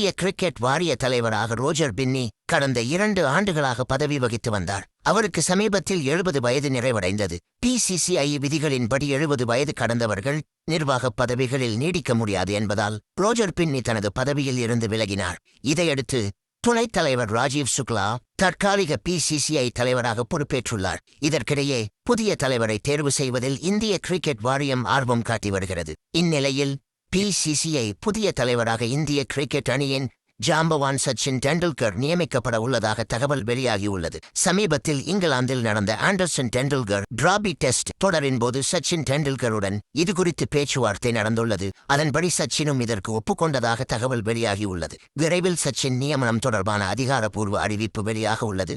இந்திய கிரிக்கெட் வாரிய தலைவராக ரோஜர் பின்னி கடந்த 2 ஆண்டுகளாக பதவி வகித்து வந்தார். அவருக்கு சமீபத்தில் 70 வயது நிறைவடைந்தது. PCCI விதிகளின்படி 70 வயது கடந்தவர்கள் நிர்வாகப் பதவிகளில் நீடிக்க முடியாது என்பதால் ரோஜர் பின்னி தனது பதவியில் இருந்து விலகினார். இதையடுத்து துணைத் தலைவர் ராஜீவ் சுக்லா தற்காலிக PCCI தலைவராக பொறுப்பேற்றுள்ளார். இதற்கிடையே புதிய தலைவரை தேர்வு செய்வதில் இந்திய கிரிக்கெட் வாரியம் ஆர்வம் காட்டி வருகிறது. இந்நிலையில் PCCI புதிய தலைவராக இந்திய கிரிக்கெட் அணியின் ஜாம்பவான் சச்சின் டெண்டுல்கர் நியமிக்கப்பட உள்ளதாக தகவல் வெளியாகியுள்ளது. சமீபத்தில் இங்கிலாந்தில் நடந்த ஆண்டர்சன் டெண்டுல்கர் டிராபி டெஸ்ட் தொடரின் போது சச்சின் டெண்டுல்கருடன் இதுகுறித்து பேச்சுவார்த்தை நடந்துள்ளது. அதன்படி சச்சினும் இதற்கு ஒப்புக்கொண்டதாக தகவல் வெளியாகியுள்ளது. விரைவில் சச்சின் நியமனம் தொடர்பான அதிகாரப்பூர்வ அறிவிப்பு வெளியாக உள்ளது.